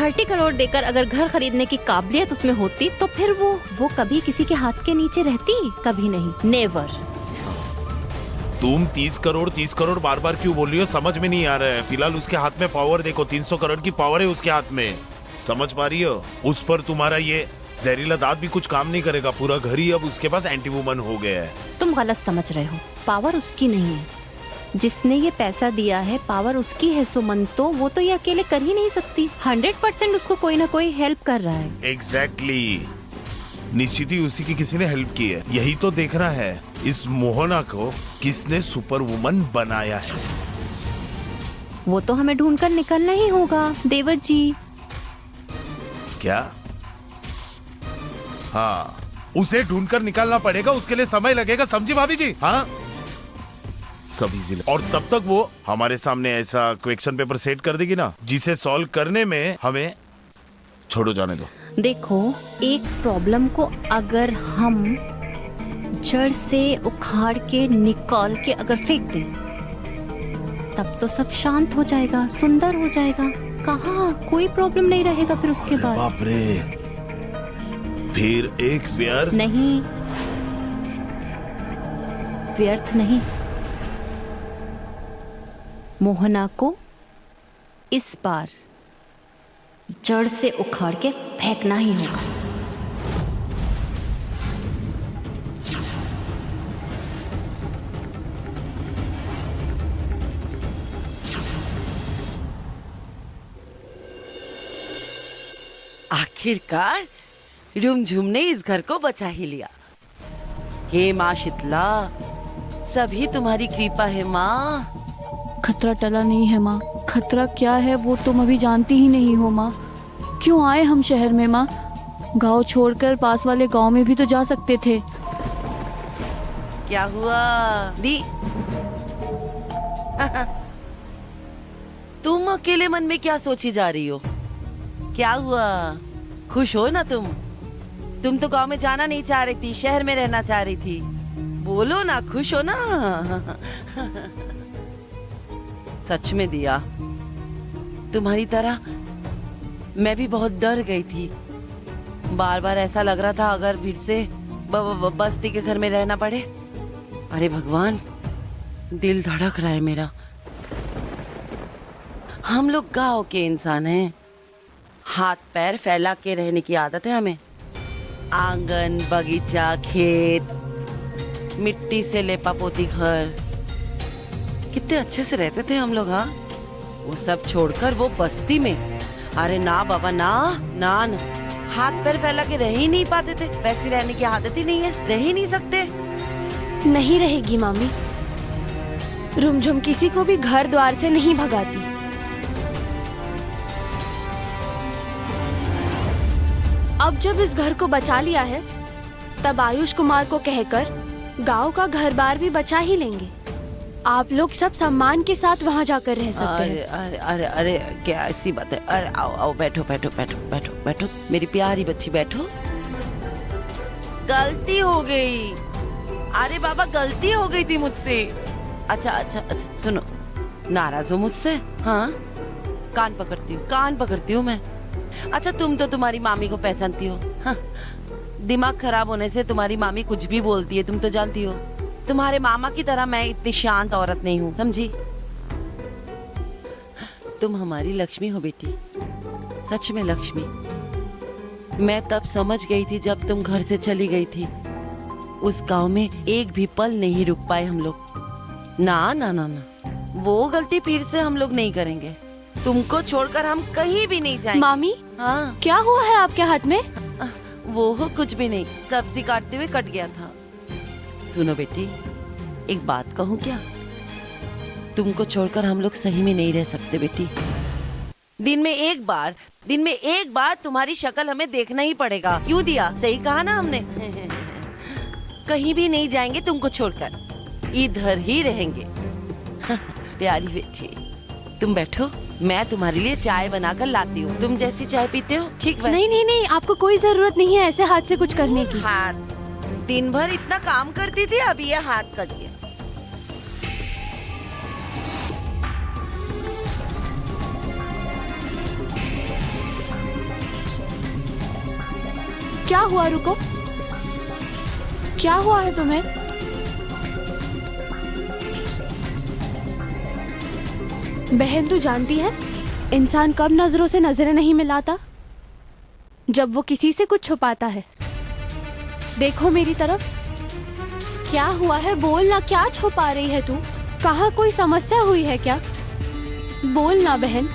30 करोड़ देकर अगर घर खरीदने की काबिलियत उसमें होती तो फिर वो कभी किसी के हाथ के नीचे रहती? कभी नहीं, नेवर। तुम 30 करोड़ बार बार क्यों बोल रही हो? समझ में नहीं आ रहा है। फिलहाल उसके हाथ में पावर देखो, 300 करोड़ की पावर है उसके हाथ में। समझ पा रही हो? उस पर तुम्हारा ये जहरीला दांत भी कुछ काम नहीं करेगा। पूरा घर ही अब उसके पास एंटी वुमन हो गया है। तुम गलत समझ रहे हो। पावर उसकी नहीं है, जिसने ये पैसा दिया है पावर उसकी है सुमन। तो वो तो ये अकेले कर ही नहीं सकती। 100% उसको कोई ना कोई हेल्प कर रहा है। एग्जैक्टली निश्चित ही उसी की किसी ने हेल्प की है। यही तो देखना है इस मोहना को किसने सुपर वुमन बनाया है। वो तो हमें ढूंढकर निकलना ही होगा देवर जी। क्या? हाँ, उसे ढूंढकर निकालना पड़ेगा। उसके लिए समय लगेगा, समझी भाभी जी? हाँ, सभी जिले। और तब तक वो हमारे सामने ऐसा क्वेश्चन पेपर सेट कर देगी ना, जिसे सॉल्व करने में हमें छोड़ो जाने दो। देखो, एक प्रॉब्लम को अगर हम जड़ से उखाड़ के निकाल के अगर फेंक दें तब तो सब शांत हो जाएगा, सुंदर हो जाएगा। कहाँ कोई प्रॉब्लम नहीं रहेगा फिर उसके बाद। बाप रे, फिर एक व्यर्थ नहीं, व्यर्थ नहीं। मोहना को इस बार जड़ से उखाड़ के फेंकना ही होगा। आखिरकार रुमझुम ने इस घर को बचा ही लिया। हे माँ शीतला, सभी तुम्हारी कृपा है माँ। खतरा टला नहीं है माँ। खतरा क्या है वो तुम अभी जानती ही नहीं हो माँ। क्यों आए हम शहर में माँ? गांव छोड़कर पास वाले गांव में भी तो जा सकते थे। क्या हुआ दी? तुम अकेले मन में क्या सोची जा रही हो? क्या हुआ? खुश हो ना तुम? तुम तो गांव में जाना नहीं चाह रही थी, शहर में रहना चाह रही थी। बोलो ना, खुश हो ना? सच में दिया, तुम्हारी तरह मैं भी बहुत डर गई थी। बार बार ऐसा लग रहा था अगर फिर से बस्ती के घर में रहना पड़े। अरे भगवान, दिल धड़क रहा है मेरा। हम लोग गांव के इंसान हैं, हाथ पैर फैला के रहने की आदत है हमें। आंगन, बगीचा, खेत, मिट्टी से लेपा पोती घर, कितने अच्छे से रहते थे हम लोग। हाँ, वो सब छोड़कर वो बस्ती में, अरे ना बाबा ना ना ना, हाथ पैर फैला के रह ही नहीं पाते थे। वैसी रहने की आदत ही नहीं है, रह ही नहीं सकते। नहीं रहेगी मामी। रुमझुम किसी को भी घर द्वार से नहीं भगाती। अब जब इस घर को बचा लिया है तब आयुष कुमार को कहकर गांव का घर बार भी बचा ही लेंगे। आप लोग सब सम्मान के साथ वहां जाकर रह सकते हैं। अरे अरे अरे, क्या ऐसी बात है? अरे आओ आओ, बैठो बैठो बैठो बैठो बैठो, मेरी प्यारी बच्ची बैठो। गलती हो गई। अरे बाबा, गलती हो गई थी मुझसे। अच्छा अच्छा अच्छा, सुनो, नाराज हो मुझसे? हाँ, कान पकड़ती हूँ मैं। अच्छा, तुम तो तुम्हारी मामी को पहचानती हो। हाँ, दिमाग खराब होने से तुम्हारी मामी कुछ भी बोलती है, तुम तो जानती हो। तुम्हारे मामा की तरह मैं इतनी शांत औरत नहीं हूँ, समझी? तुम हमारी लक्ष्मी हो बेटी, सच में लक्ष्मी। मैं तब समझ गई थी जब तुम घर से चली गई थी। उस गांव में एक भी पल नहीं रुक पाए हम लोग। ना ना ना ना, वो गलती फिर से हम लोग नहीं करेंगे। तुमको छोड़कर हम कहीं भी नहीं जाएंगे। मामी, हाँ, क्या हुआ है आपके हाथ में? वो हो कुछ भी नहीं, सब्जी काटते हुए कट गया था। सुनो बेटी, एक बात कहूँ क्या? तुमको छोड़कर हम लोग सही में नहीं रह सकते बेटी। दिन में एक बार तुम्हारी शक्ल हमें देखना ही पड़ेगा। क्यों दिया? सही कहा ना हमने? कहीं भी नहीं जाएंगे तुमको छोड़कर, इधर ही रहेंगे। प्यारी बेटी, तुम बैठो, मैं तुम्हारे लिए चाय बनाकर लाती हूँ। तुम जैसी चाय पीते हो ठीक वैसी। नहीं नहीं नहीं, आपको कोई जरूरत नहीं है ऐसे हाथ से कुछ करने की। हाथ, दिन भर इतना काम करती थी, अभी ये हाथ कट गया। क्या हुआ? रुको, क्या हुआ है तुम्हें? बहन, तू जानती है इंसान कब नजरों से नजरें नहीं मिलाता? जब वो किसी से कुछ छुपाता है। देखो मेरी तरफ। क्या हुआ है? बोल ना, क्या छुपा रही है तू? कहाँ कोई समस्या हुई है क्या? बोल ना बहन।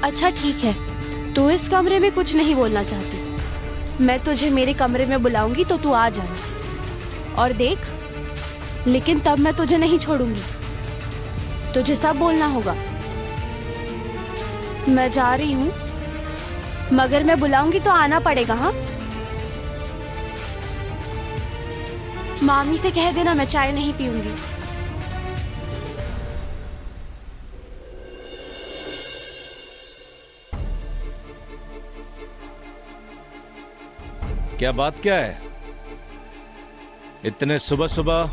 अच्छा ठीक है, तू इस कमरे में कुछ नहीं बोलना चाहती। मैं तुझे मेरे कमरे में बुलाऊंगी तो तू आ जाना और देख, लेकिन तब मैं तुझे नहीं छोड़ूंगी। तुझे सब बोलना होगा। मैं जा रही हूँ, मगर मैं बुलाऊंगी तो आना पड़ेगा। हाँ, मामी से कह देना मैं चाय नहीं पीऊंगी। क्या बात क्या है? इतने सुबह सुबह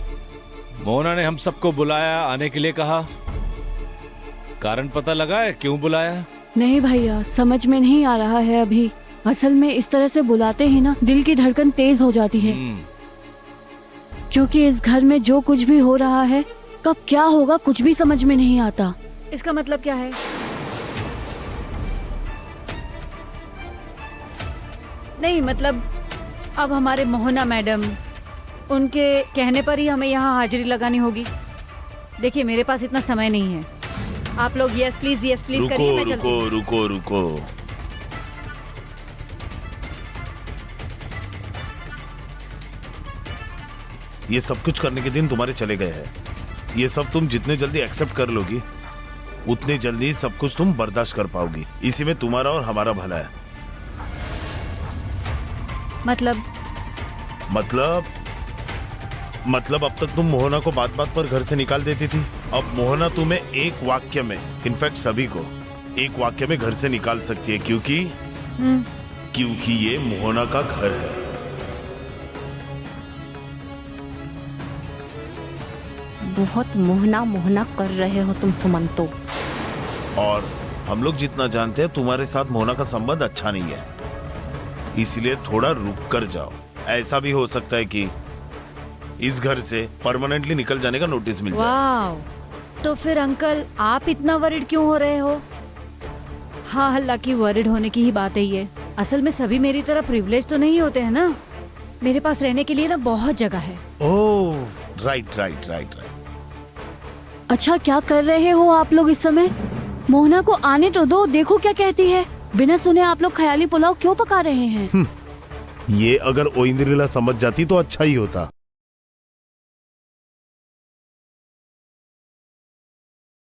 मोहना ने हम सबको बुलाया, आने के लिए कहा। कारण पता लगा है क्यों बुलाया? नहीं भैया, समझ में नहीं आ रहा है अभी। असल में इस तरह से बुलाते ही ना दिल की धड़कन तेज हो जाती है। क्योंकि इस घर में जो कुछ भी हो रहा है, कब क्या होगा कुछ भी समझ में नहीं आता। इसका मतलब क्या है? नहीं मतलब अब हमारे मोहना मैडम, उनके कहने पर ही हमें यहाँ हाजिरी लगानी होगी। देखिए मेरे पास इतना समय नहीं है। आप लोग यस प्लीज करिए, मैं चलती हूँ। रुको। ये सब कुछ करने के दिन तुम्हारे चले गए हैं। ये सब तुम जितने जल्दी एक्सेप्ट कर लोगी, उतनी जल्दी सब कुछ तुम बर्दाश्त कर पाओगी। इसी में तुम्हारा और हमारा भला है। मतलब अब तक तुम मोहना को बात बात पर घर से निकाल देती थी। अब मोहना तुम्हें एक वाक्य में, इनफैक्ट सभी को एक वाक्य में घर से निकाल सकती है, क्योंकि ये मोहना का घर है। बहुत मोहना मोहना कर रहे हो तुम सुमंतो। और हम लोग जितना जानते हैं तुम्हारे साथ मोहना का संबंध अच्छा नहीं है, इसलिए थोड़ा रुक कर जाओ। ऐसा भी हो सकता है कि इस घर से परमानेंटली निकल जाने का नोटिस मिल जाए। वाव, तो फिर अंकल आप इतना वरिड क्यों हो रहे हो? हाँ, हालांकि वरिड होने की ही बात है ये। असल में सभी मेरी तरह प्रिविलेज तो नहीं होते हैं ना। मेरे पास रहने के लिए ना बहुत जगह है। ओह, राइट। अच्छा, क्या कर रहे हो आप लोग इस समय? मोहना को आने तो दो, देखो क्या कहती है। बिना सुने आप लोग ख्याली पुलाव क्यों पका रहे हैं? ये अगर ओइंद्रिला समझ जाती तो अच्छा ही होता।